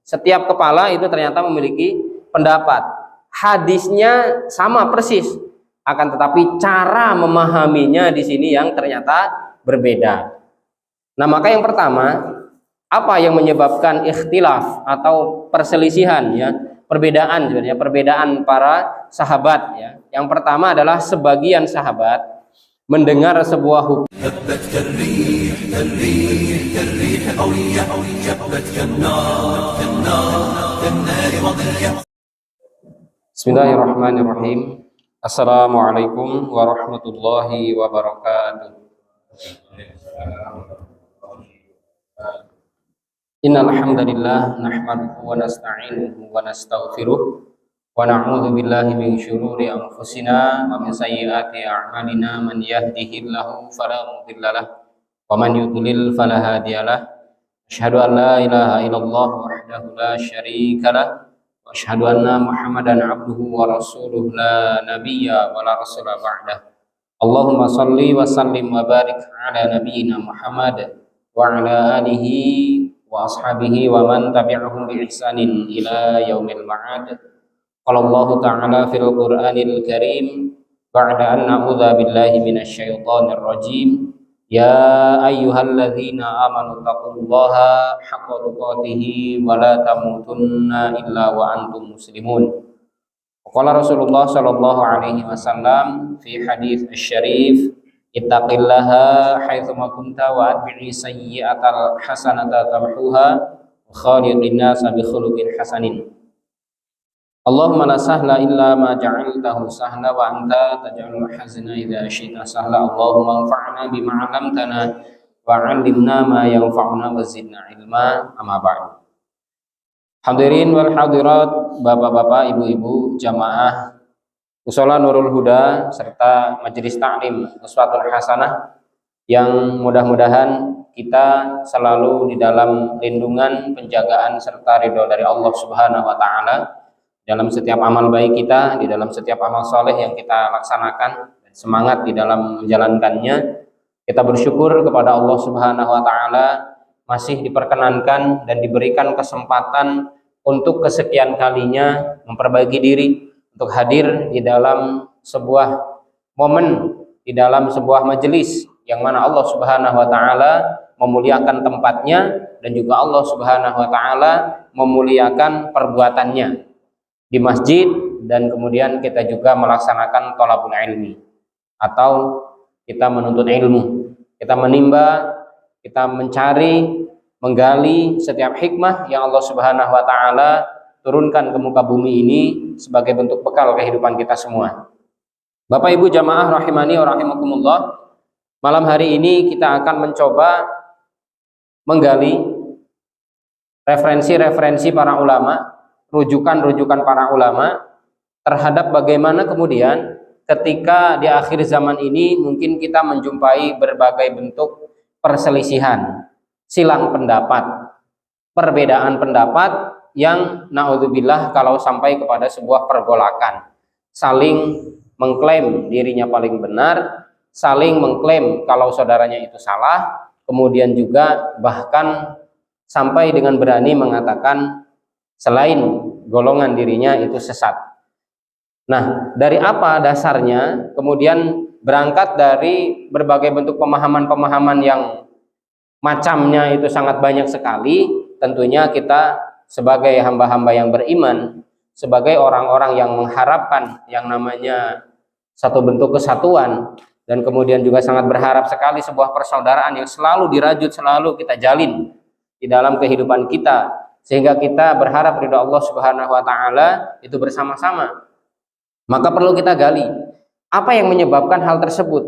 Setiap kepala itu ternyata memiliki pendapat. Hadisnya sama persis, akan tetapi cara memahaminya di sini yang ternyata berbeda. Nah, maka yang pertama, apa yang menyebabkan ikhtilaf atau perselisihan ya, perbedaan sebenarnya, perbedaan para sahabat ya. Yang pertama adalah sebagian sahabat mendengar sebuah hukum. Bismillahirrahmanirrahim. Assalamualaikum warahmatullahi wabarakatuh. Innal hamdalillah nahmaduhu wa nasta'inuhu wa nastaghfiruh wa na'udzu billahi min syururi anfusina wa min sayyiati a'malina. Man yahdihillahu fala mudhillalah wa man yudlil fala hadiyalah. Asyhadu an la ilaha illallah wahdahu la syarikalah wa asyhadu anna Muhammadan abduhu wa rasuluh la nabiyya wa la rasula ba'dah. Allahumma shalli wa sallim wa barik ala nabiyyina Muhammad wa ala alihi wa ashabihi wa man tabi'ahum bi ihsanin ila yaumil ma'ad. Qala Allah ta'ala fil Qur'anil Karim ba'da an na'udzu billahi minasy syaithanir rajim. Ya ayyuhalladzina amanu taqullaha haqqa tuqatih wa la tamutunna illa wa antum muslimun. Qala Rasulullah sallallahu alaihi wasallam fi hadits asy-syarif, ittaqillaha haitsuma kunta wa atbi'i sayyi'atal hasanata tamhuha wa khaliqin nasa bi khuluqin hasanin. Allahumma la sahla illa ma ja'altahu sahla wa anta taj'alul hazna idza syi'ta sahla. Allahumma anfa'na bima 'allamtana wa 'allimna ma yanfa'una wa zidna ilma. Amma ba'du. Hadirin wal hadirat, bapak-bapak, ibu-ibu, jamaah Mushola Nurul Huda serta Majelis Ta'lim Uswatul Hasanah yang mudah-mudahan kita selalu di dalam lindungan, penjagaan serta ridho dari Allah Subhanahu wa taala dalam setiap amal baik kita, di dalam setiap amal soleh yang kita laksanakan, dan semangat di dalam menjalankannya. Kita bersyukur kepada Allah Subhanahu wa taala masih diperkenankan dan diberikan kesempatan untuk kesekian kalinya memperbaiki diri untuk hadir di dalam sebuah momen, di dalam sebuah majelis yang mana Allah Subhanahu wa taala memuliakan tempatnya dan juga Allah Subhanahu wa taala memuliakan perbuatannya di masjid, dan kemudian kita juga melaksanakan thalabul ilmi atau kita menuntut ilmu, kita menimba, kita mencari, menggali setiap hikmah yang Allah Subhanahu wa taala turunkan ke muka bumi ini sebagai bentuk bekal kehidupan kita semua. Bapak Ibu jamaah rahimani wa rahimakumullah, malam hari ini kita akan mencoba menggali referensi-referensi para ulama, rujukan-rujukan para ulama terhadap bagaimana kemudian ketika di akhir zaman ini mungkin kita menjumpai berbagai bentuk perselisihan, silang pendapat, perbedaan pendapat yang naudzubillah kalau sampai kepada sebuah pergolakan, saling mengklaim dirinya paling benar, saling mengklaim kalau saudaranya itu salah, kemudian juga bahkan sampai dengan berani mengatakan selain golongan dirinya itu sesat. Nah, dari apa dasarnya? Kemudian berangkat dari berbagai bentuk pemahaman-pemahaman yang macamnya itu sangat banyak sekali. Tentunya kita sebagai hamba-hamba yang beriman, sebagai orang-orang yang mengharapkan yang namanya satu bentuk kesatuan, dan kemudian juga sangat berharap sekali sebuah persaudaraan yang selalu dirajut, selalu kita jalin di dalam kehidupan kita, sehingga kita berharap ridha Allah Subhanahu wa taala itu bersama-sama. Maka perlu kita gali apa yang menyebabkan hal tersebut,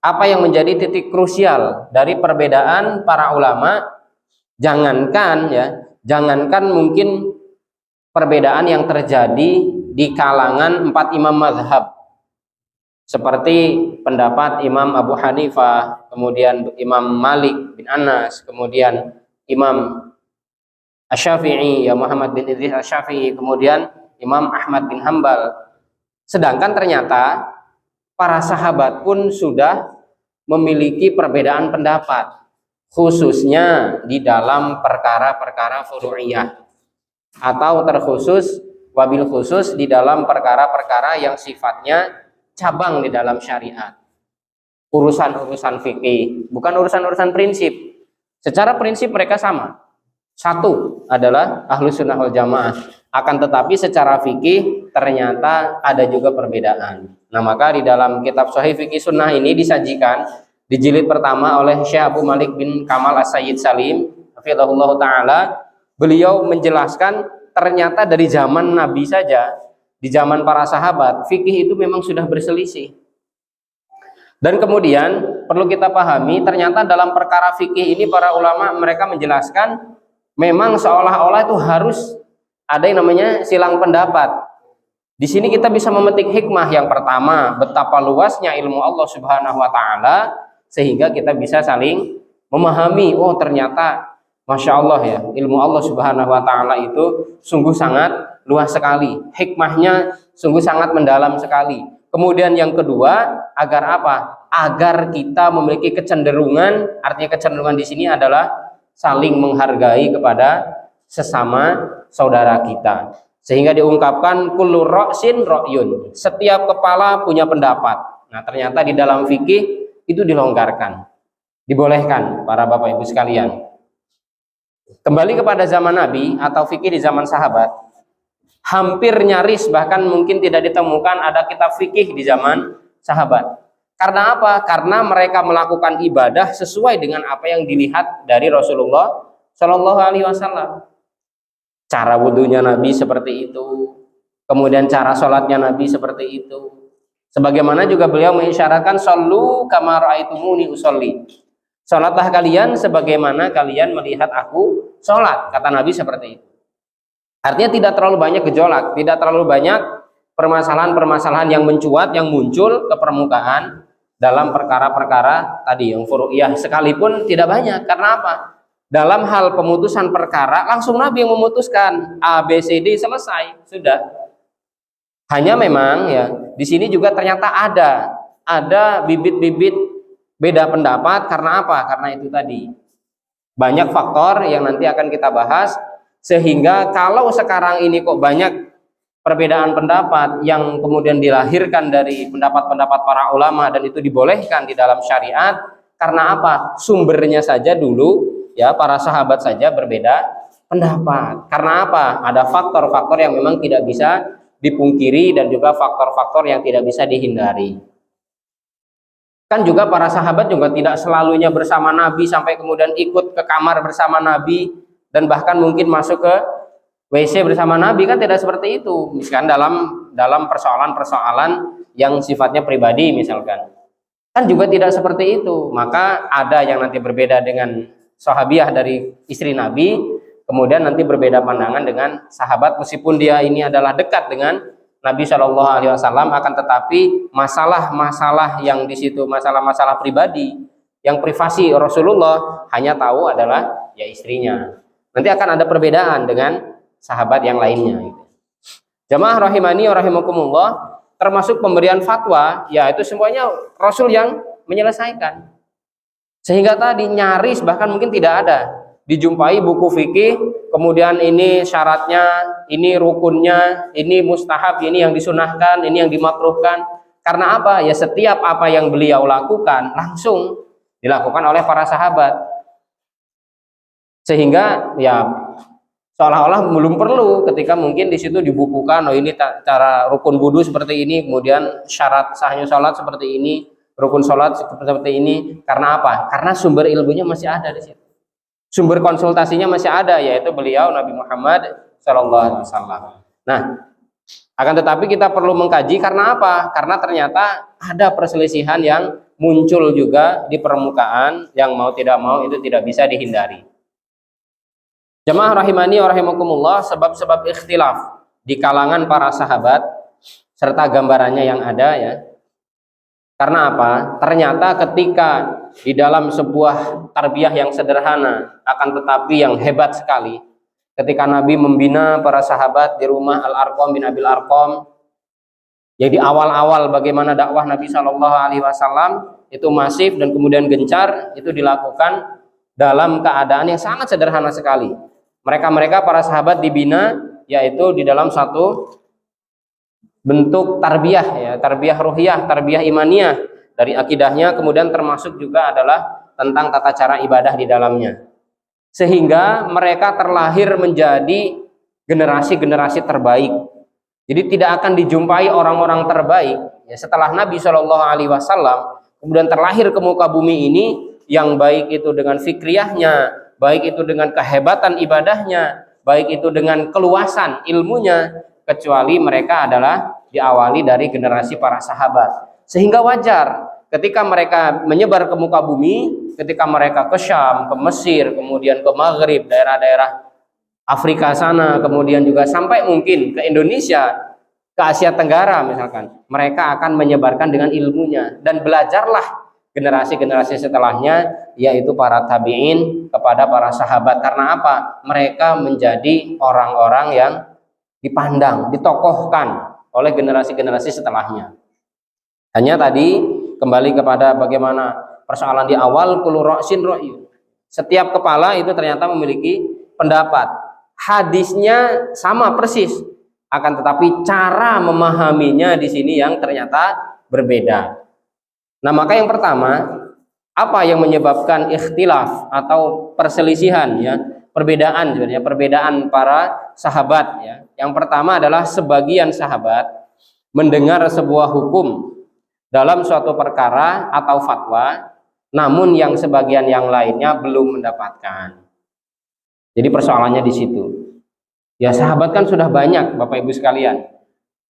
apa yang menjadi titik krusial dari perbedaan para ulama. Jangankan mungkin perbedaan yang terjadi di kalangan 4 imam mazhab seperti pendapat Imam Abu Hanifah, kemudian Imam Malik bin Anas, kemudian Imam Asy-Syafi'i ya Muhammad bin Idris Asy-Syafi'i, kemudian Imam Ahmad bin Hambal. Sedangkan ternyata para sahabat pun sudah memiliki perbedaan pendapat, khususnya di dalam perkara-perkara furu'iyah. atau terkhusus wabil khusus di dalam perkara-perkara yang sifatnya cabang di dalam syariat, urusan-urusan fikih, bukan urusan-urusan prinsip. Secara prinsip mereka sama, satu adalah Ahlus Sunnah wal Jamaah, akan tetapi secara fikih ternyata ada juga perbedaan. Nah, maka di dalam kitab Sahih Fikih Sunnah ini disajikan di jilid pertama oleh Syekh Abu Malik bin Kamal As-Sayyid Salim hafizahullah ta'ala. Beliau menjelaskan ternyata dari zaman Nabi saja, di zaman para sahabat, fikih itu memang sudah berselisih. Dan kemudian perlu kita pahami, ternyata dalam perkara fikih ini para ulama mereka menjelaskan memang seolah-olah itu harus ada yang namanya silang pendapat. Di sini kita bisa memetik hikmah. Yang pertama, betapa luasnya ilmu Allah Subhanahu wa taala sehingga kita bisa saling memahami, oh ternyata Masya Allah ya, ilmu Allah Subhanahu wa taala itu sungguh sangat luas sekali. Hikmahnya sungguh sangat mendalam sekali. Kemudian yang kedua, agar apa? Agar kita memiliki kecenderungan, artinya kecenderungan di sini adalah saling menghargai kepada sesama saudara kita. Sehingga diungkapkan kullu ra'sin ra'yun. Setiap kepala punya pendapat. Nah, ternyata di dalam fikih itu dilonggarkan. Dibolehkan para Bapak Ibu sekalian. Kembali kepada zaman Nabi atau fikih di zaman sahabat, hampir nyaris bahkan mungkin tidak ditemukan ada kitab fikih di zaman sahabat. Karena apa? Karena mereka melakukan ibadah sesuai dengan apa yang dilihat dari Rasulullah Shallallahu Alaihi Wasallam. Cara wudhunya Nabi seperti itu, kemudian cara sholatnya Nabi seperti itu. Sebagaimana juga beliau mengisyaratkan shollu kama ra'aitumuni usolli. Sholatlah kalian sebagaimana kalian melihat aku sholat, kata Nabi seperti itu. Artinya tidak terlalu banyak gejolak, tidak terlalu banyak permasalahan-permasalahan yang mencuat, yang muncul ke permukaan dalam perkara-perkara tadi yang furu'iyah sekalipun tidak banyak. Karena apa? Dalam hal pemutusan perkara langsung Nabi yang memutuskan, A, B, C, D, selesai, sudah. Hanya memang ya di sini juga ternyata ada bibit-bibit beda pendapat. Karena apa? Karena itu tadi banyak faktor yang nanti akan kita bahas, sehingga kalau sekarang ini kok banyak perbedaan pendapat yang kemudian dilahirkan dari pendapat-pendapat para ulama dan itu dibolehkan di dalam syariat. Karena apa? Sumbernya saja dulu ya para sahabat saja berbeda pendapat. Karena apa? Ada faktor-faktor yang memang tidak bisa dipungkiri dan juga faktor-faktor yang tidak bisa dihindari. Kan juga para sahabat juga tidak selalunya bersama Nabi sampai kemudian ikut ke kamar bersama Nabi dan bahkan mungkin masuk ke WC bersama Nabi, kan tidak seperti itu. Misalkan dalam persoalan-persoalan yang sifatnya pribadi misalkan. Kan juga tidak seperti itu. Maka ada yang nanti berbeda dengan sahabiah dari istri Nabi, kemudian nanti berbeda pandangan dengan sahabat meskipun dia ini adalah dekat dengan Nabi Shallallahu Alaihi Wasallam, akan tetapi masalah-masalah yang di situ masalah-masalah pribadi yang privasi Rasulullah hanya tahu adalah ya istrinya. Nanti akan ada perbedaan dengan sahabat yang lainnya. Jamaah rahimani wa rahimakumullah, termasuk pemberian fatwa, ya itu semuanya Rasul yang menyelesaikan. Sehingga tadi nyaris bahkan mungkin tidak ada dijumpai buku fikih, kemudian ini syaratnya, ini rukunnya, ini mustahab, ini yang disunahkan, ini yang dimakruhkan. Karena apa? Ya setiap apa yang beliau lakukan langsung dilakukan oleh para sahabat. Sehingga ya seolah-olah belum perlu ketika mungkin di situ dibukukan, oh ini cara rukun wudu seperti ini, kemudian syarat sahnya sholat seperti ini, rukun sholat seperti ini. Karena apa? Karena sumber ilmunya masih ada di situ. Sumber konsultasinya masih ada, yaitu beliau Nabi Muhammad SAW. Nah, akan tetapi kita perlu mengkaji karena apa? Karena ternyata ada perselisihan yang muncul juga di permukaan yang mau tidak mau itu tidak bisa dihindari. Jamaah rahimani wa rahimakumullah, sebab-sebab ikhtilaf di kalangan para sahabat serta gambarannya yang ada ya. Karena apa? Ternyata ketika di dalam sebuah tarbiyah yang sederhana akan tetapi yang hebat sekali, ketika Nabi membina para sahabat di rumah Al-Arqam bin Abil Arqam, jadi awal-awal bagaimana dakwah Nabi Shallallahu Alaihi Wasallam itu masif dan kemudian gencar, itu dilakukan dalam keadaan yang sangat sederhana sekali. Mereka-mereka para sahabat dibina yaitu di dalam satu bentuk tarbiyah ya, tarbiyah ruhiyah, tarbiyah imaniyah dari akidahnya, kemudian termasuk juga adalah tentang tata cara ibadah di dalamnya. Sehingga mereka terlahir menjadi generasi-generasi terbaik. Jadi tidak akan dijumpai orang-orang terbaik ya, setelah Nabi Shallallahu Alaihi Wasallam kemudian terlahir ke muka bumi ini yang baik itu dengan fikriyahnya, baik itu dengan kehebatan ibadahnya, baik itu dengan keluasan ilmunya, kecuali mereka adalah diawali dari generasi para sahabat. Sehingga wajar ketika mereka menyebar ke muka bumi, ketika mereka ke Syam, ke Mesir, kemudian ke Maghrib, daerah-daerah Afrika sana, kemudian juga sampai mungkin ke Indonesia, ke Asia Tenggara misalkan, mereka akan menyebarkan dengan ilmunya, dan belajarlah generasi-generasi setelahnya yaitu para tabi'in kepada para sahabat. Karena apa? Mereka menjadi orang-orang yang dipandang, ditokohkan oleh generasi-generasi setelahnya. Hanya tadi kembali kepada bagaimana persoalan di awal, kullu ra'sin ra'yun. Setiap kepala itu ternyata memiliki pendapat. Hadisnya sama persis, akan tetapi cara memahaminya di sini yang ternyata berbeda. Nah, maka yang pertama, apa yang menyebabkan ikhtilaf atau perselisihan ya, perbedaan sebenarnya, perbedaan para sahabat ya. Yang pertama adalah sebagian sahabat mendengar sebuah hukum dalam suatu perkara atau fatwa, namun yang sebagian yang lainnya belum mendapatkan. Jadi persoalannya di situ. Ya, sahabat kan sudah banyak, Bapak Ibu sekalian.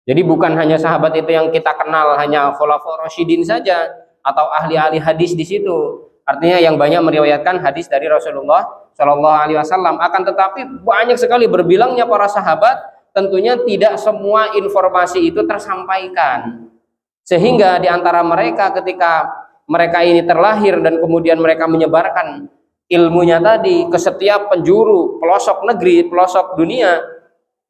Jadi bukan hanya sahabat itu yang kita kenal hanya khulafaur rasyidin saja atau ahli-ahli hadis di situ. Artinya yang banyak meriwayatkan hadis dari Rasulullah Shallallahu Alaihi Wasallam. Akan tetapi banyak sekali berbilangnya para sahabat, tentunya tidak semua informasi itu tersampaikan. Sehingga di antara mereka ketika mereka ini terlahir dan kemudian mereka menyebarkan ilmunya tadi ke setiap penjuru, pelosok negeri, pelosok dunia,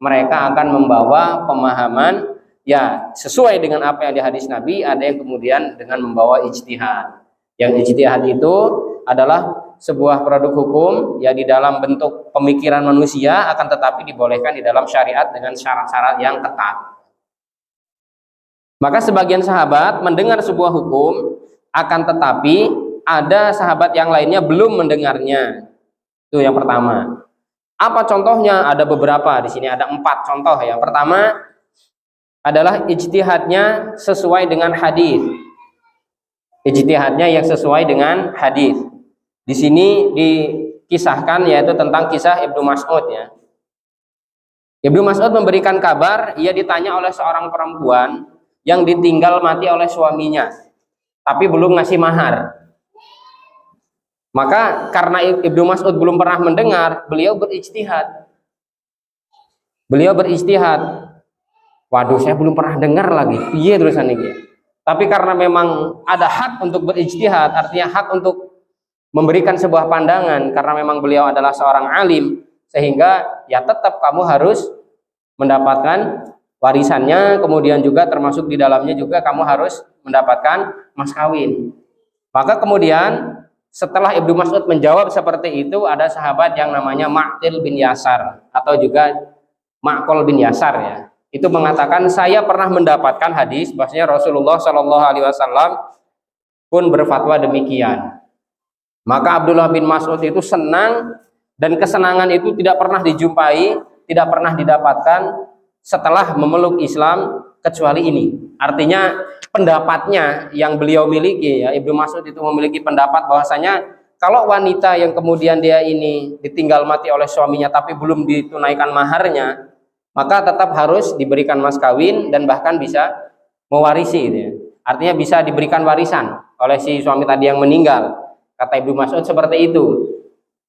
mereka akan membawa pemahaman ya sesuai dengan apa yang di hadis Nabi. Ada yang kemudian dengan membawa ijtihad. Yang ijtihad itu adalah sebuah produk hukum ya di dalam bentuk pemikiran manusia, akan tetapi dibolehkan di dalam syariat dengan syarat-syarat yang ketat. Maka sebagian sahabat mendengar sebuah hukum, akan tetapi ada sahabat yang lainnya belum mendengarnya. Itu yang pertama. Apa contohnya? Ada beberapa di sini, ada 4 contoh. Yang pertama adalah ijtihadnya sesuai dengan hadis. Ijtihadnya yang sesuai dengan hadis. Di sini dikisahkan yaitu tentang kisah Ibnu Mas'ud ya. Ibnu Mas'ud memberikan kabar, ia ditanya oleh seorang perempuan yang ditinggal mati oleh suaminya, tapi belum ngasih mahar. Maka karena Ibnu Mas'ud belum pernah mendengar, beliau berijtihad. Waduh, saya belum pernah dengar lagi. Iya tulisan ini. Tapi karena memang ada hak untuk berijtihad, artinya hak untuk memberikan sebuah pandangan, karena memang beliau adalah seorang alim, sehingga ya tetap kamu harus mendapatkan warisannya, kemudian juga termasuk di dalamnya juga kamu harus mendapatkan mas kawin. Maka kemudian setelah Ibnu Mas'ud menjawab seperti itu, ada sahabat yang namanya Ma'qil bin Yasar atau juga Ma'qil bin Yasar ya. Itu mengatakan, saya pernah mendapatkan hadis bahwasanya Rasulullah Shallallahu Alaihi Wasallam pun berfatwa demikian. Maka Abdullah bin Mas'ud itu senang, dan kesenangan itu tidak pernah dijumpai, tidak pernah didapatkan setelah memeluk Islam kecuali ini. Artinya pendapatnya yang beliau miliki ya, Ibnu Mas'ud itu memiliki pendapat bahwasanya kalau wanita yang kemudian dia ini ditinggal mati oleh suaminya tapi belum ditunaikan maharnya, maka tetap harus diberikan mas kawin dan bahkan bisa mewarisi gitu ya. Artinya bisa diberikan warisan oleh si suami tadi yang meninggal. Kata Ibnu Mas'ud seperti itu.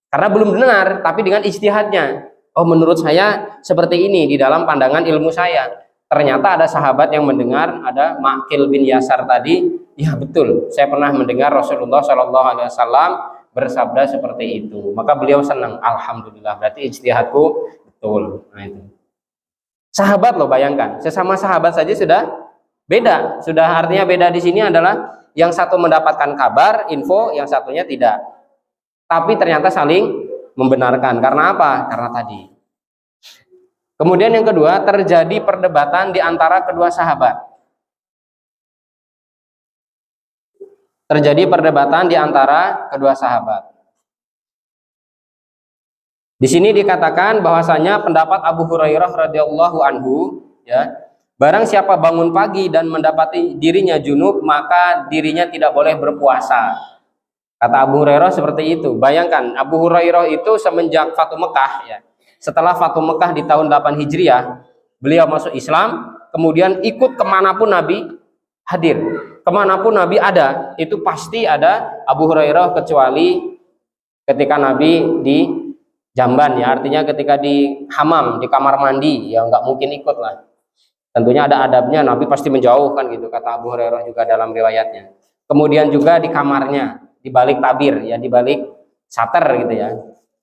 Karena belum dengar, tapi dengan ijtihadnya, oh menurut saya seperti ini di dalam pandangan ilmu saya. Ternyata ada sahabat yang mendengar, ada Ma'qil bin Yasar tadi, ya betul, saya pernah mendengar Rasulullah Shallallahu Alaihi Wasallam bersabda seperti itu. Maka beliau senang, alhamdulillah, berarti ijtihadku betul. Nah itu. Sahabat loh, bayangkan, sesama sahabat saja sudah beda. Sudah artinya beda di sini adalah yang satu mendapatkan kabar, info, yang satunya tidak. Tapi ternyata saling membenarkan. Karena apa? Karena tadi. Kemudian yang kedua, terjadi perdebatan di antara kedua sahabat. Terjadi perdebatan di antara kedua sahabat. Di sini dikatakan bahwasanya pendapat Abu Hurairah radhiyallahu anhu, ya, barang siapa bangun pagi dan mendapati dirinya junub, maka dirinya tidak boleh berpuasa. Kata Abu Hurairah seperti itu. Bayangkan, Abu Hurairah itu semenjak Fatu Mekah, ya. Setelah Fatu Mekah di tahun 8 Hijriah, beliau masuk Islam, kemudian ikut kemanapun Nabi hadir. Kemanapun Nabi ada, itu pasti ada Abu Hurairah, kecuali ketika Nabi di jamban, ya, artinya ketika di hamam, di kamar mandi, ya nggak mungkin ikut lah. Tentunya ada adabnya, Nabi pasti menjauhkan gitu, kata Abu Hurairah juga dalam riwayatnya. Kemudian juga di kamarnya, di balik tabir, ya, di balik sater gitu ya.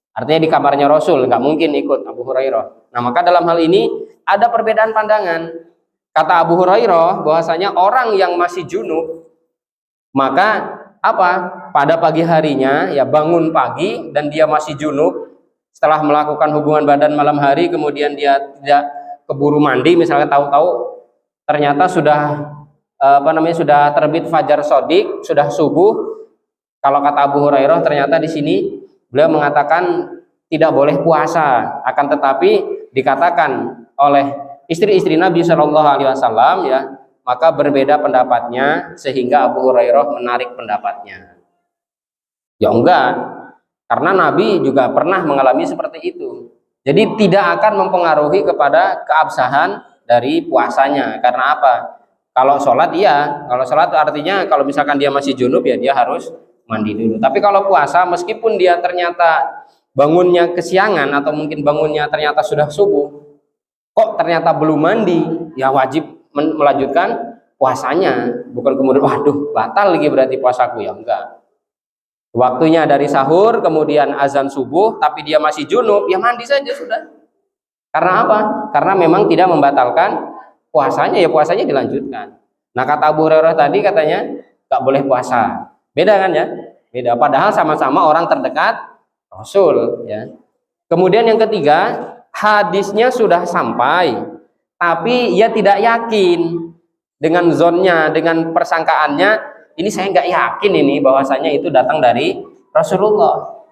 Artinya di kamarnya Rasul, nggak mungkin ikut Abu Hurairah. Nah, maka dalam hal ini ada perbedaan pandangan. Kata Abu Hurairah bahwasanya orang yang masih junub, maka apa? Pada pagi harinya, ya, bangun pagi dan dia masih junub, setelah melakukan hubungan badan malam hari, kemudian dia tidak keburu mandi, misalnya tahu-tahu ternyata sudah sudah terbit fajar shodiq, sudah subuh. Kalau kata Abu Hurairah, ternyata di sini beliau mengatakan tidak boleh puasa, akan tetapi dikatakan oleh istri-istri Nabi Shallallahu Alaihi Wasallam, ya, maka berbeda pendapatnya sehingga Abu Hurairah menarik pendapatnya. Ya enggak. Karena Nabi juga pernah mengalami seperti itu. Jadi tidak akan mempengaruhi kepada keabsahan dari puasanya. Karena apa? Kalau sholat, iya. Kalau sholat artinya kalau misalkan dia masih junub, ya dia harus mandi dulu. Tapi kalau puasa, meskipun dia ternyata bangunnya kesiangan atau mungkin bangunnya ternyata sudah subuh, kok ternyata belum mandi, ya wajib melanjutkan puasanya. Bukan kemudian, waduh, batal lagi berarti puasaku, ya enggak. Waktunya dari sahur, kemudian azan subuh, tapi dia masih junub, ya mandi saja sudah. Karena apa? Karena memang tidak membatalkan puasanya, ya puasanya dilanjutkan. Nah, kata Abu Hurairah tadi katanya nggak boleh puasa. Beda kan, ya? Beda. Padahal sama-sama orang terdekat Rasul, ya. Kemudian yang ketiga, hadisnya sudah sampai, tapi ia tidak yakin dengan zonnya, dengan persangkaannya. Ini saya nggak yakin ini bahwasanya itu datang dari Rasulullah.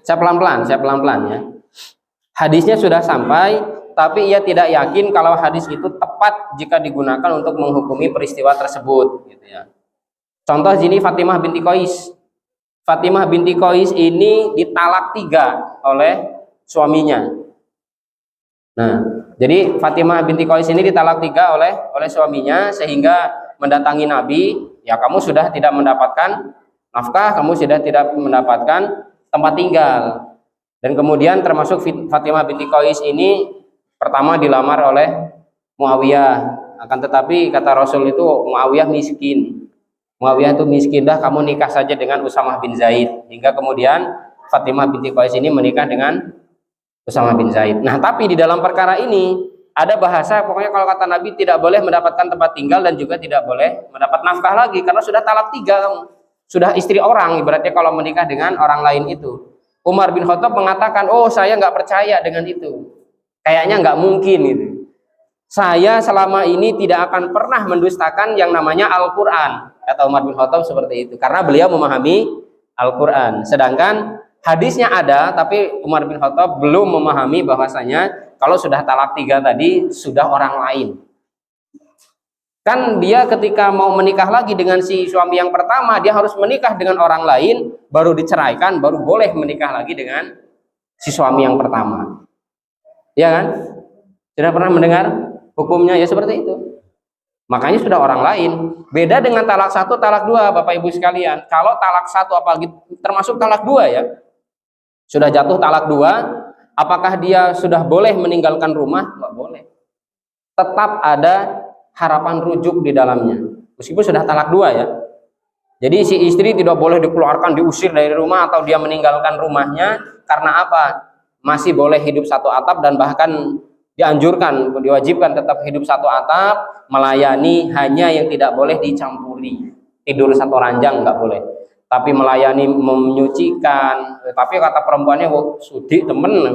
Saya pelan-pelan ya. Hadisnya sudah sampai, tapi ia tidak yakin kalau hadis itu tepat jika digunakan untuk menghukumi peristiwa tersebut, gitu ya. Contoh sini Fatimah binti Qais. Fatimah binti Qais ini ditalak 3 oleh suaminya. Nah, jadi Fatimah binti Qais ini ditalak 3 oleh suaminya, sehingga mendatangi Nabi, ya kamu sudah tidak mendapatkan nafkah, kamu sudah tidak mendapatkan tempat tinggal. Dan kemudian termasuk Fatimah binti Qais ini pertama dilamar oleh Muawiyah, akan tetapi kata Rasul itu Muawiyah miskin. Muawiyah itu miskin, dah kamu nikah saja dengan Usamah bin Zaid. Hingga kemudian Fatimah binti Qais ini menikah dengan Usamah bin Zaid. Nah, tapi di dalam perkara ini ada bahasa, pokoknya kalau kata Nabi tidak boleh mendapatkan tempat tinggal dan juga tidak boleh mendapat nafkah lagi, karena sudah talak 3 kamu. Sudah istri orang, ibaratnya kalau menikah dengan orang lain itu. Umar bin Khattab mengatakan, oh saya nggak percaya dengan itu. Kayaknya nggak mungkin itu. Saya selama ini tidak akan pernah mendustakan yang namanya Al-Quran. Kata Umar bin Khattab seperti itu. Karena beliau memahami Al-Quran. Sedangkan hadisnya ada, tapi Umar bin Khattab belum memahami bahwasanya kalau sudah talak 3 tadi sudah orang lain. Kan dia ketika mau menikah lagi dengan si suami yang pertama, dia harus menikah dengan orang lain, baru diceraikan, baru boleh menikah lagi dengan si suami yang pertama. Ya kan? Sudah pernah mendengar hukumnya ya seperti itu. Makanya sudah orang lain. Beda dengan talak 1, talak 2, Bapak Ibu sekalian. Kalau talak 1 apalagi termasuk talak 2 ya. Sudah jatuh talak 2, apakah dia sudah boleh meninggalkan rumah? Nggak boleh. Tetap ada harapan rujuk di dalamnya. Meskipun sudah talak 2 ya. Jadi si istri tidak boleh dikeluarkan, diusir dari rumah atau dia meninggalkan rumahnya. Karena apa? Masih boleh hidup satu atap dan bahkan dianjurkan, diwajibkan tetap hidup satu atap, melayani, hanya yang tidak boleh dicampuri. Tidur satu ranjang nggak boleh. tapi melayani, menyucikan. Tapi kata perempuannya, "Wah, sudi temen,"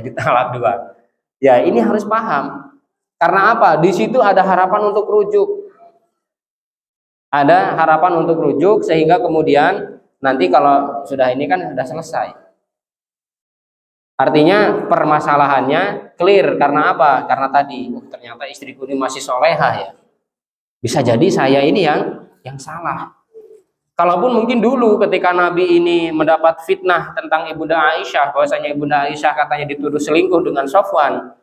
ditalak dua. Ya, ini harus paham. Karena apa? Di situ ada harapan untuk rujuk. Ada harapan untuk rujuk sehingga kemudian nanti kalau sudah ini kan sudah selesai. Artinya permasalahannya clear. Karena apa? Karena tadi ternyata istriku ini masih solehah ya. Bisa jadi saya ini yang salah. Kalaupun mungkin dulu ketika Nabi ini mendapat fitnah tentang Ibunda Aisyah, bahwasanya Ibunda Aisyah katanya dituduh selingkuh dengan Sofwan,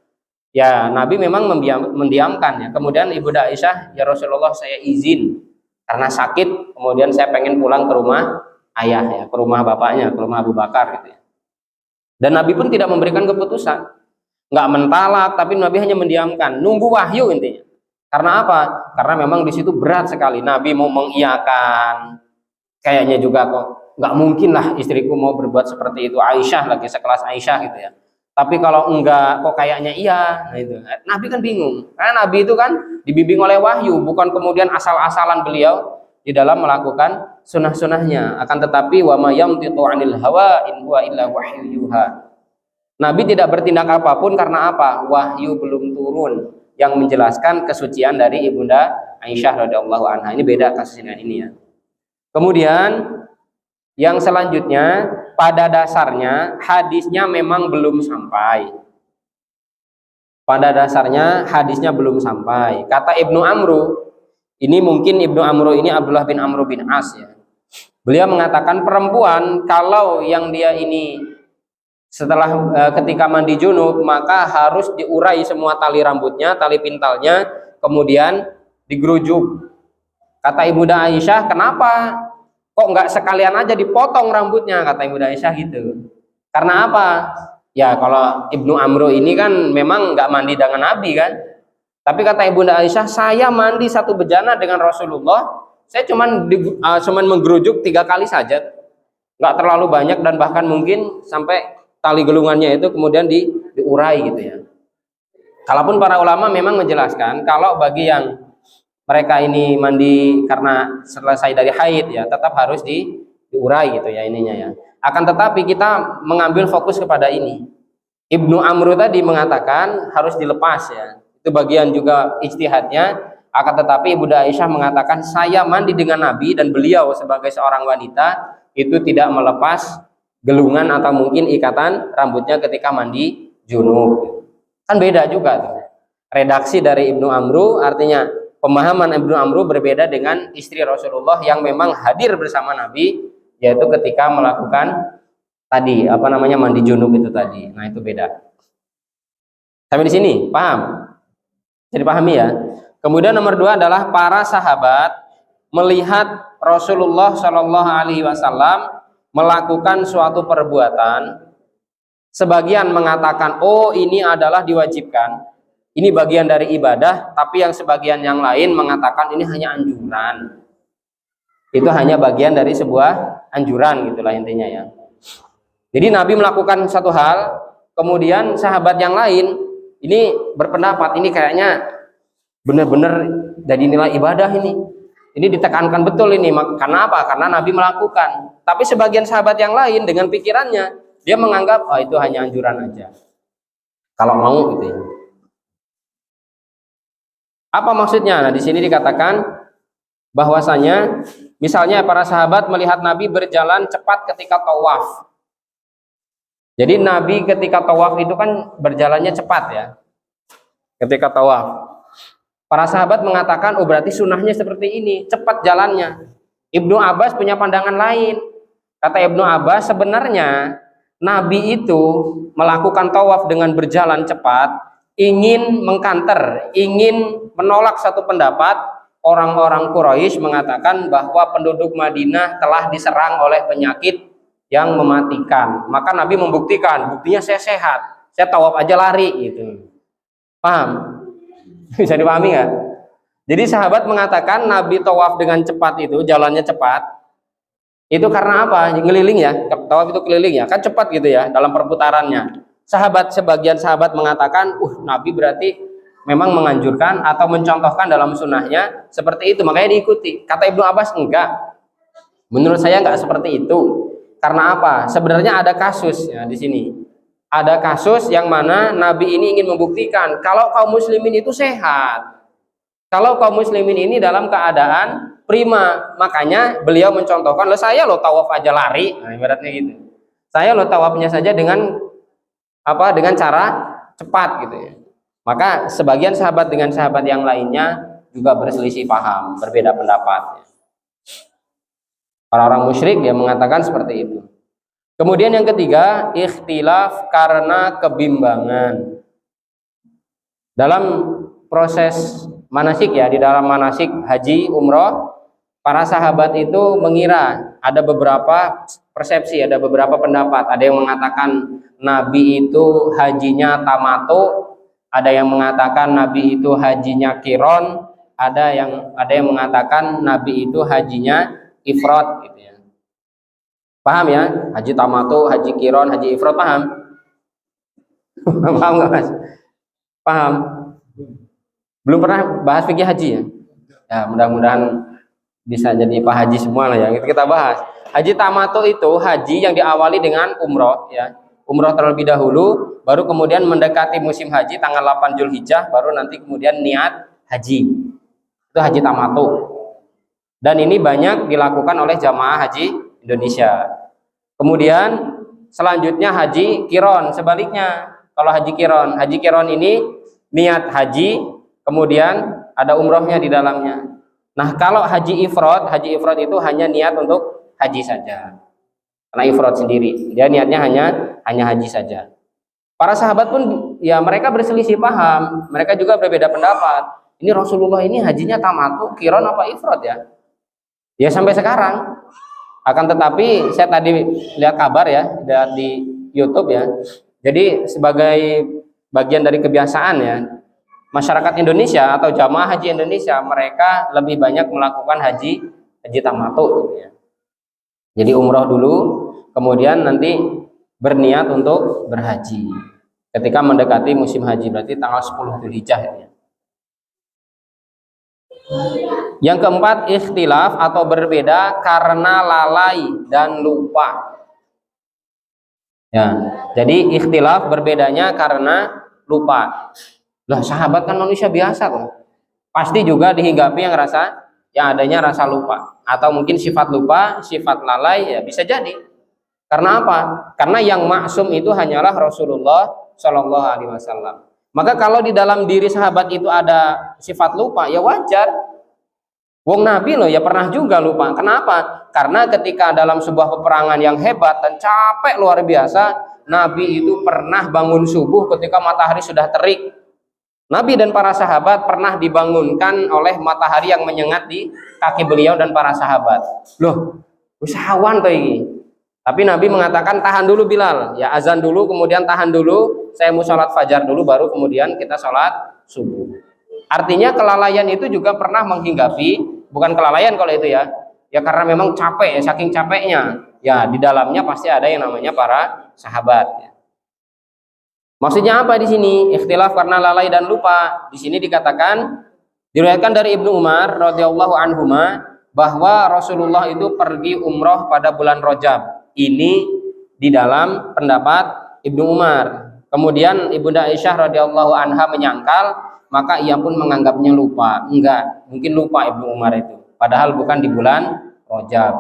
ya Nabi memang mendiamkan ya. Kemudian Ibunda Aisyah, "Ya Rasulullah, saya izin karena sakit, kemudian saya pengen pulang ke rumah ayah ya, ke rumah bapaknya, ke rumah Abu Bakar gitu ya." Dan Nabi pun tidak memberikan keputusan, nggak mentalak, tapi Nabi hanya mendiamkan, nunggu wahyu intinya. Karena apa? Karena memang di situ berat sekali. Nabi mau mengiyakan, kayaknya juga kok nggak mungkin lah istriku mau berbuat seperti itu, Aisyah lagi sekelas Aisyah gitu ya. Tapi kalau enggak kok kayaknya iya. Nah itu Nabi kan bingung, karena Nabi itu kan dibimbing oleh wahyu, bukan kemudian asal-asalan beliau di dalam melakukan sunnah-sunnahnya. Akan tetapi wa ma yamtiqu 'anil hawa in huwa illa wahyu yuha. Nabi tidak bertindak apapun karena apa? Wahyu belum turun yang menjelaskan kesucian dari Ibunda Aisyah radhiyallahu anha. Ini beda kasusnya ini ya. Kemudian yang selanjutnya, pada dasarnya hadisnya memang belum sampai. Pada dasarnya hadisnya belum sampai. Kata Ibnu Amru, ini mungkin Ibnu Amru ini Abdullah bin Amru bin As ya. Beliau mengatakan perempuan kalau yang dia ini setelah ketika mandi junub maka harus diurai semua tali rambutnya, tali pintalnya, kemudian digerujuk. Kata Ibunda Aisyah, "Kenapa? Kok nggak sekalian aja dipotong rambutnya?" Kata Ibunda Aisyah gitu. Karena apa? Ya kalau Ibnu Amru ini kan memang nggak mandi dengan Nabi kan. Tapi kata Ibunda Aisyah, "Saya mandi satu bejana dengan Rasulullah, saya cuman menggerujuk 3 kali saja, nggak terlalu banyak dan bahkan mungkin sampai tali gelungannya itu kemudian diurai gitu ya." Kalaupun para ulama memang menjelaskan kalau bagi yang mereka ini mandi karena selesai dari haid ya tetap harus diurai gitu ya ininya ya. Akan tetapi kita mengambil fokus kepada ini. Ibnu Amru tadi mengatakan harus dilepas ya. Itu bagian juga ijtihadnya. Akan tetapi Ibunda Aisyah mengatakan saya mandi dengan Nabi dan beliau sebagai seorang wanita itu tidak melepas gelungan atau mungkin ikatan rambutnya ketika mandi junub. Kan beda juga tuh. Redaksi dari Ibnu Amru artinya pemahaman Ibnu Amru berbeda dengan istri Rasulullah yang memang hadir bersama Nabi, yaitu ketika melakukan tadi mandi junub itu tadi. Nah itu beda. Sampai di sini paham? Jadi pahami ya. Kemudian nomor 2 adalah para sahabat melihat Rasulullah Shallallahu Alaihi Wasallam melakukan suatu perbuatan. Sebagian mengatakan, oh ini adalah diwajibkan. Ini bagian dari ibadah, tapi yang sebagian yang lain mengatakan ini hanya anjuran. Itu hanya bagian dari sebuah anjuran gitulah intinya ya. Jadi Nabi melakukan satu hal, kemudian sahabat yang lain ini berpendapat ini kayaknya benar-benar jadi nilai ibadah ini. Ini ditekankan betul ini. Karena apa? Karena Nabi melakukan. Tapi sebagian sahabat yang lain dengan pikirannya dia menganggap oh itu hanya anjuran aja. Kalau mau gitu ya. Apa maksudnya? Nah, di sini dikatakan bahwasanya misalnya para sahabat melihat Nabi berjalan cepat ketika tawaf. Jadi Nabi ketika tawaf itu kan berjalannya cepat ya. Ketika tawaf. Para sahabat mengatakan, oh berarti sunnahnya seperti ini, cepat jalannya. Ibnu Abbas punya pandangan lain. Kata Ibnu Abbas, sebenarnya Nabi itu melakukan tawaf dengan berjalan cepat ingin mengkanter, ingin menolak satu pendapat orang-orang Quraisy mengatakan bahwa penduduk Madinah telah diserang oleh penyakit yang mematikan. Maka Nabi membuktikan, buktinya saya sehat, saya tawaf aja lari gitu. Paham? Bisa dipahami nggak? Jadi sahabat mengatakan Nabi tawaf dengan cepat itu, jalannya cepat. Itu karena apa? Ngeliling ya, tawaf itu keliling ya, kan cepat gitu ya dalam perputarannya. Sebagian sahabat mengatakan, Nabi berarti memang menganjurkan atau mencontohkan dalam sunnahnya seperti itu, makanya diikuti. Kata Ibnu Abbas enggak. Menurut saya nggak seperti itu. Karena apa? Sebenarnya ada kasus ya di sini. Ada kasus yang mana Nabi ini ingin membuktikan kalau kaum muslimin itu sehat. Kalau kaum muslimin ini dalam keadaan prima, makanya beliau mencontohkan, loh saya loh tawaf aja lari, nah, ibaratnya gitu. Saya loh tawafnya saja dengan apa? Dengan cara cepat gitu ya. Maka sebagian sahabat dengan sahabat yang lainnya juga berselisih paham, berbeda pendapat. Orang-orang musyrik dia mengatakan seperti itu. Kemudian yang ketiga, ikhtilaf karena kebimbangan. Dalam proses manasik ya, di dalam manasik haji, umroh, para sahabat itu mengira ada beberapa persepsi, ada beberapa pendapat. Ada yang mengatakan Nabi itu hajinya tamato, ada yang mengatakan Nabi itu hajinya kiron, ada yang mengatakan Nabi itu hajinya ifrad gitu ya. Paham ya? Haji tamato, haji kiron, haji ifrad, paham? Paham nggak Mas? Paham? Belum pernah bahas fikih haji ya? Ya mudah-mudahan bisa jadi Pak Haji semua lah ya. Kita bahas. Haji tamato itu haji yang diawali dengan umroh ya. Umroh terlebih dahulu, baru kemudian mendekati musim haji tanggal 8 Zulhijjah, baru nanti kemudian niat haji. Itu haji tamato. Dan ini banyak dilakukan oleh jamaah haji Indonesia. Kemudian selanjutnya haji kiron, sebaliknya. Kalau haji kiron ini niat haji, kemudian ada umrohnya di dalamnya. Nah, kalau haji ifrad itu hanya niat untuk haji saja. Karena ifrad sendiri, dia niatnya hanya haji saja. Para sahabat pun ya mereka berselisih paham, mereka juga berbeda pendapat. Ini Rasulullah ini hajinya tamattu, kiron apa ifrad ya? Ya sampai sekarang. Akan tetapi saya tadi lihat kabar ya di YouTube ya. Jadi sebagai bagian dari kebiasaan ya, masyarakat Indonesia atau jamaah haji Indonesia mereka lebih banyak melakukan haji tamattu gitu ya. Jadi umroh dulu, kemudian nanti berniat untuk berhaji ketika mendekati musim haji, berarti tanggal 10 Dzulhijjah ya. Yang keempat, ikhtilaf atau berbeda karena lalai dan lupa ya. Jadi ikhtilaf berbedanya karena lupa. Lah sahabat kan manusia biasa kok. Pasti juga dihinggapi yang adanya rasa lupa, atau mungkin sifat lupa, sifat lalai ya bisa jadi. Karena apa? Karena yang maksum itu hanyalah Rasulullah Shallallahu Alaihi Wasallam. Maka kalau di dalam diri sahabat itu ada sifat lupa, ya wajar. Wong Nabi loh ya pernah juga lupa. Kenapa? Karena ketika dalam sebuah peperangan yang hebat dan capek luar biasa, Nabi itu pernah bangun subuh ketika matahari sudah terik. Nabi dan para sahabat pernah dibangunkan oleh matahari yang menyengat di kaki beliau dan para sahabat. Loh, usahawan tuh ini. Tapi Nabi mengatakan tahan dulu Bilal, ya azan dulu, kemudian tahan dulu, saya mau sholat fajar dulu, baru kemudian kita sholat subuh. Artinya kelalaian itu juga pernah menghinggapi, bukan kelalaian kalau itu ya karena memang capek, saking capeknya, ya di dalamnya pasti ada yang namanya para sahabat. Ya. Maksudnya apa di sini? Ikhtilaf karena lalai dan lupa. Di sini dikatakan, diriwayatkan dari Ibnu Umar radhiyallahu anhuma bahwa Rasulullah itu pergi umroh pada bulan Rajab. Ini di dalam pendapat Ibnu Umar. Kemudian Ibunda Aisyah radhiyallahu anha menyangkal, maka ia pun menganggapnya lupa. Enggak, mungkin lupa Ibnu Umar itu. Padahal bukan di bulan Rajab.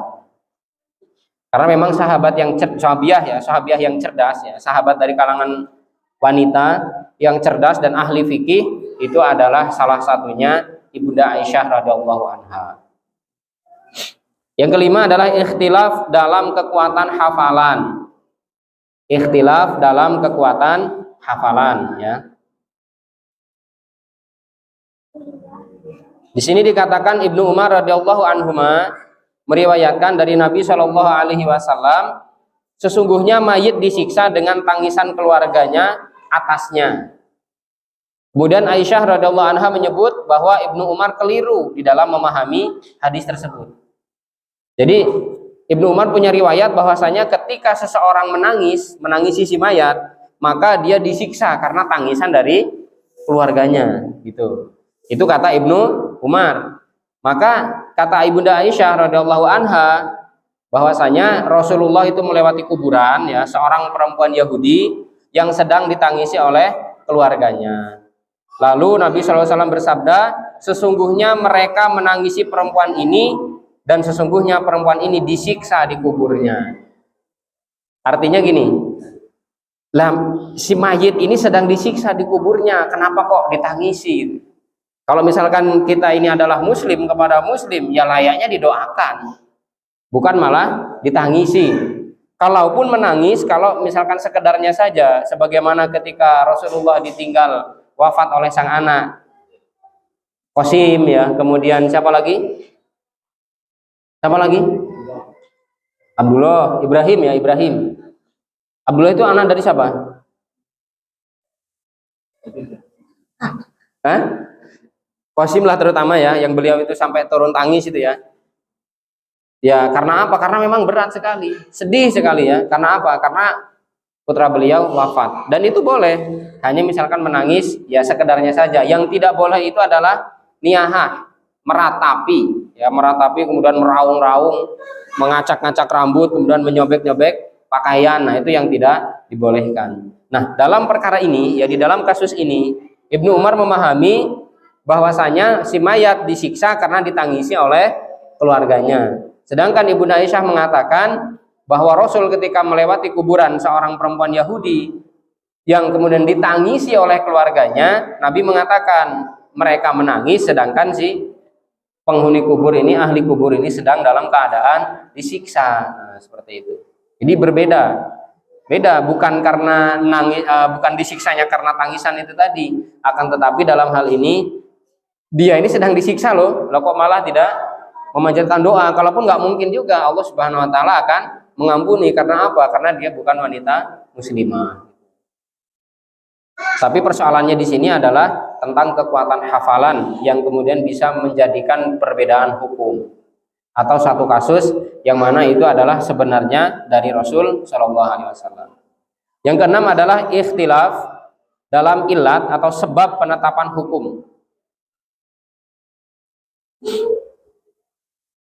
Karena memang sahabat yang sahabiah yang cerdas ya, sahabat dari kalangan wanita yang cerdas dan ahli fikih itu adalah salah satunya Ibunda Aisyah radhiyallahu anha. Yang kelima adalah ikhtilaf dalam kekuatan hafalan. Ikhtilaf dalam kekuatan hafalan ya. Di sini dikatakan Ibnu Umar radhiyallahu anhuma meriwayatkan dari Nabi Shallallahu alaihi wasallam, sesungguhnya mayit disiksa dengan tangisan keluarganya atasnya. Kemudian Aisyah radhiyallahu anha menyebut bahwa Ibnu Umar keliru di dalam memahami hadis tersebut. Jadi Ibnu Umar punya riwayat bahwasanya ketika seseorang menangisi si mayat, maka dia disiksa karena tangisan dari keluarganya gitu. Itu kata Ibnu Umar. Maka kata Ibunda Aisyah radhiyallahu anha, bahwasanya Rasulullah itu melewati kuburan ya seorang perempuan Yahudi yang sedang ditangisi oleh keluarganya. Lalu Nabi SAW bersabda, sesungguhnya mereka menangisi perempuan ini dan sesungguhnya perempuan ini disiksa di kuburnya. Artinya gini, lah si mayit ini sedang disiksa di kuburnya, kenapa kok ditangisi? Kalau misalkan kita ini adalah muslim kepada muslim, ya layaknya didoakan, bukan malah ditangisi. Kalaupun menangis, kalau misalkan sekedarnya saja, sebagaimana ketika Rasulullah ditinggal wafat oleh sang anak Qasim ya, kemudian siapa lagi? Abdullah, Ibrahim ya, Ibrahim. Abdullah itu anak dari siapa? Hah? Qasim lah terutama ya, yang beliau itu sampai turun tangis itu ya. Ya karena apa? Karena memang berat sekali, sedih sekali ya. Karena apa? Karena putra beliau wafat. Dan itu boleh, hanya misalkan menangis ya sekedarnya saja. Yang tidak boleh itu adalah niyahah, meratapi ya, meratapi kemudian meraung-raung, mengacak-ngacak rambut, kemudian menyobek-nyobek pakaian. Nah itu yang tidak dibolehkan. Nah dalam perkara ini ya, di dalam kasus ini Ibnu Umar memahami bahwasanya si mayat disiksa karena ditangisi oleh keluarganya. Sedangkan Ibnu Aisyah mengatakan bahwa Rasul ketika melewati kuburan seorang perempuan Yahudi yang kemudian ditangisi oleh keluarganya, Nabi mengatakan mereka menangis sedangkan si penghuni kubur ini, ahli kubur ini sedang dalam keadaan disiksa. Nah, seperti itu. Jadi berbeda. Beda, bukan karena nangis, bukan disiksanya karena tangisan itu tadi, akan tetapi dalam hal ini dia ini sedang disiksa loh kok malah tidak memanjatkan doa. Kalaupun nggak mungkin juga Allah Subhanahu Wa Taala akan mengampuni. Karena apa? Karena dia bukan wanita muslimah. Tapi persoalannya di sini adalah tentang kekuatan hafalan yang kemudian bisa menjadikan perbedaan hukum atau satu kasus yang mana itu adalah sebenarnya dari Rasul Shallallahu Alaihi Wasallam. Yang keenam adalah ikhtilaf dalam ilat atau sebab penetapan hukum.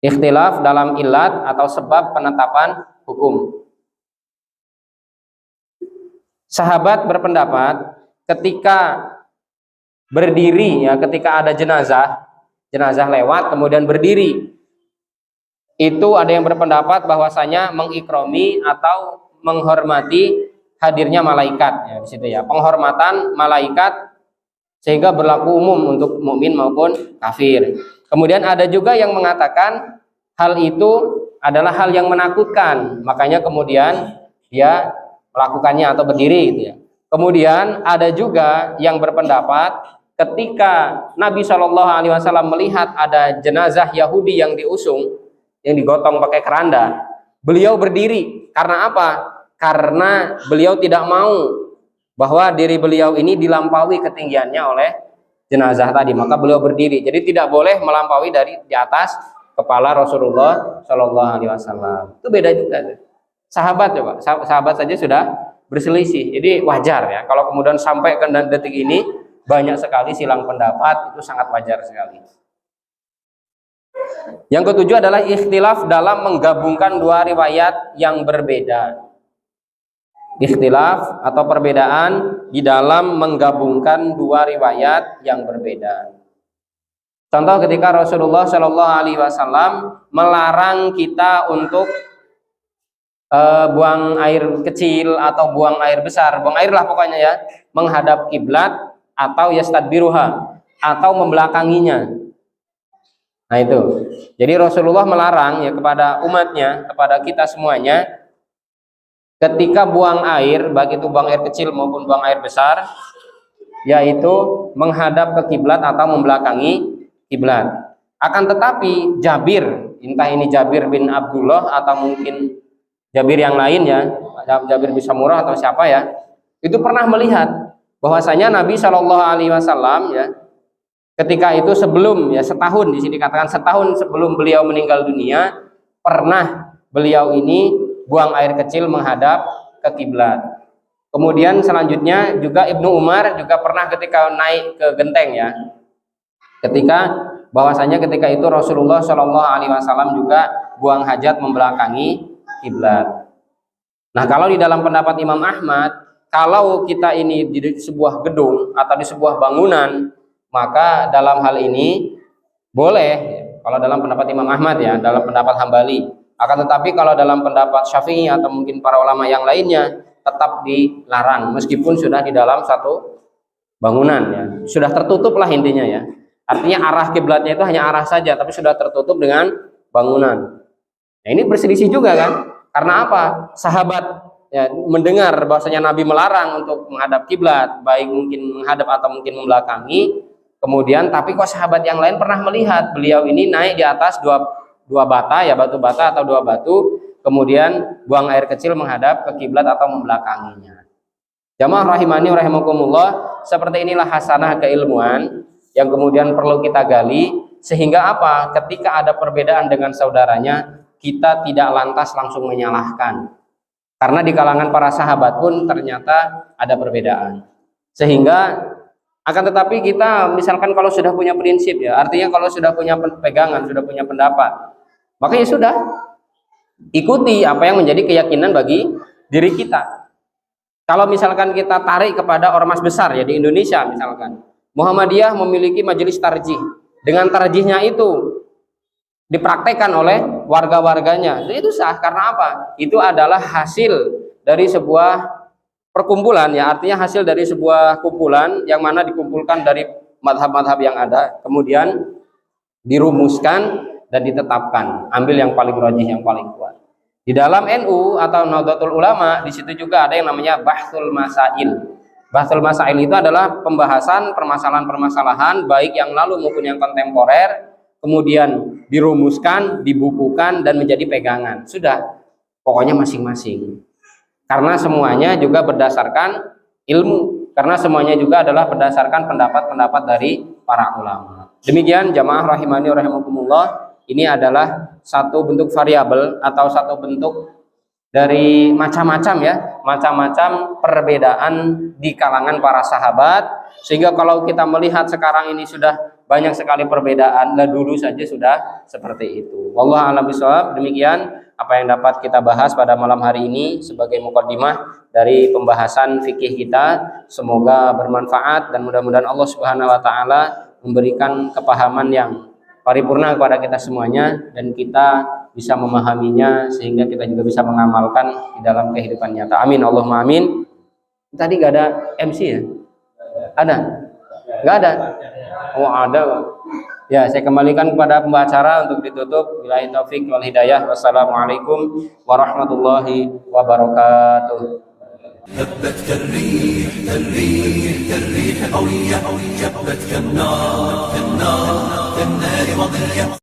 Ikhtilaf dalam ilat atau sebab penetapan hukum. Sahabat berpendapat ketika berdiri ya, ketika ada jenazah lewat kemudian berdiri, itu ada yang berpendapat bahwasanya mengikromi atau menghormati hadirnya malaikat ya, di situ ya, penghormatan malaikat sehingga berlaku umum untuk mukmin maupun kafir. Kemudian ada juga yang mengatakan hal itu adalah hal yang menakutkan, makanya kemudian dia melakukannya atau berdiri gitu ya. Kemudian ada juga yang berpendapat ketika Nabi Shallallahu Alaihi Wasallam melihat ada jenazah Yahudi yang diusung, yang digotong pakai keranda, beliau berdiri. Karena apa? Karena beliau tidak mau bahwa diri beliau ini dilampaui ketinggiannya oleh jenazah tadi, maka beliau berdiri. Jadi tidak boleh melampaui dari di atas kepala Rasulullah Shallallahu Alaihi Wasallam. Itu beda juga. Sahabat coba, sahabat saja sudah berselisih. Jadi wajar ya kalau kemudian sampai ke detik ini banyak sekali silang pendapat, itu sangat wajar sekali. Yang ketujuh adalah ikhtilaf dalam menggabungkan dua riwayat yang berbeda. Ikhtilaf atau perbedaan di dalam menggabungkan dua riwayat yang berbeda. Contoh ketika Rasulullah Shallallahu Alaihi Wasallam melarang kita untuk buang air kecil atau buang air besar, buang air lah pokoknya ya, menghadap kiblat atau yastadbiruha atau membelakanginya. Nah itu, jadi Rasulullah melarang ya kepada umatnya, kepada kita semuanya, ketika buang air, baik itu buang air kecil maupun buang air besar, yaitu menghadap ke kiblat atau membelakangi kiblat. Akan tetapi Jabir, entah ini Jabir bin Abdullah atau mungkin Jabir yang lain ya, Jabir bin Samurah atau siapa ya, itu pernah melihat bahwasanya Nabi Shallallahu Alaihi Wasallam ya, ketika itu sebelum ya setahun, di sini katakan setahun sebelum beliau meninggal dunia, pernah beliau ini buang air kecil menghadap ke kiblat. Kemudian selanjutnya juga Ibnu Umar juga pernah ketika naik ke genteng ya, ketika bahwasanya ketika itu Rasulullah Shallallahu Alaihi Wasallam juga buang hajat membelakangi kiblat. Nah, kalau di dalam pendapat Imam Ahmad, kalau kita ini di sebuah gedung atau di sebuah bangunan, maka dalam hal ini boleh, kalau dalam pendapat Imam Ahmad ya, dalam pendapat Hambali. Akan tetapi kalau dalam pendapat Syafi'i atau mungkin para ulama yang lainnya, tetap dilarang meskipun sudah di dalam satu bangunan ya. Sudah tertutup lah intinya ya. Artinya arah kiblatnya itu hanya arah saja, tapi sudah tertutup dengan bangunan. Nah, ini berselisih juga kan? Karena apa? Sahabat ya, mendengar bahwasanya Nabi melarang untuk menghadap kiblat, baik mungkin menghadap atau mungkin membelakangi. Kemudian tapi kok sahabat yang lain pernah melihat beliau ini naik di atas dua bata ya, batu bata atau dua batu, kemudian buang air kecil menghadap ke kiblat atau membelakanginya. Jamaah rahimani rahimakumullah, seperti inilah hasanah keilmuan yang kemudian perlu kita gali, sehingga apa? Ketika ada perbedaan dengan saudaranya, kita tidak lantas langsung menyalahkan, karena di kalangan para sahabat pun ternyata ada perbedaan. Sehingga akan tetapi kita misalkan kalau sudah punya prinsip ya, artinya kalau sudah punya pegangan, sudah punya pendapat, maka ya sudah, ikuti apa yang menjadi keyakinan bagi diri kita. Kalau misalkan kita tarik kepada ormas besar ya di Indonesia, misalkan Muhammadiyah memiliki majelis tarjih, dengan tarjihnya itu dipraktekkan oleh warga-warganya, itu sah. Karena apa? Itu adalah hasil dari sebuah perkumpulan ya, artinya hasil dari sebuah kumpulan yang mana dikumpulkan dari madhab-madhab yang ada, kemudian dirumuskan dan ditetapkan, ambil yang paling rajih, yang paling kuat. Di dalam NU atau Nahdlatul Ulama, di situ juga ada yang namanya Bahsul Masail. Bahsul Masail itu adalah pembahasan permasalahan-permasalahan baik yang lalu maupun yang kontemporer, kemudian dirumuskan, dibukukan, dan menjadi pegangan. Sudah, pokoknya masing-masing. Karena semuanya juga berdasarkan ilmu. Karena semuanya juga adalah berdasarkan pendapat-pendapat dari para ulama. Demikian jamaah rahimani rahimakumullah, ini adalah satu bentuk variabel atau satu bentuk dari macam-macam ya, macam-macam perbedaan di kalangan para sahabat. Sehingga kalau kita melihat sekarang ini sudah banyak sekali perbedaan, lah dulu saja sudah seperti itu. Wallahu a'lam bishawab. Demikian apa yang dapat kita bahas pada malam hari ini sebagai muqaddimah dari pembahasan fikih kita. Semoga bermanfaat dan mudah-mudahan Allah Subhanahu wa taala memberikan kepahaman yang paripurna kepada kita semuanya, dan kita bisa memahaminya sehingga kita juga bisa mengamalkan di dalam kehidupan nyata. Amin Allahumma amin. Tadi gak ada MC ya? Ada? Gak ada? Oh ada. Ya, saya kembalikan kepada pembicara untuk ditutup. Billahi taufik wal hidayah. Wassalamualaikum warahmatullahi wabarakatuh. هبت كالريح كالريح كالريح قوية جبت كالنار كالنار كالنار وضية.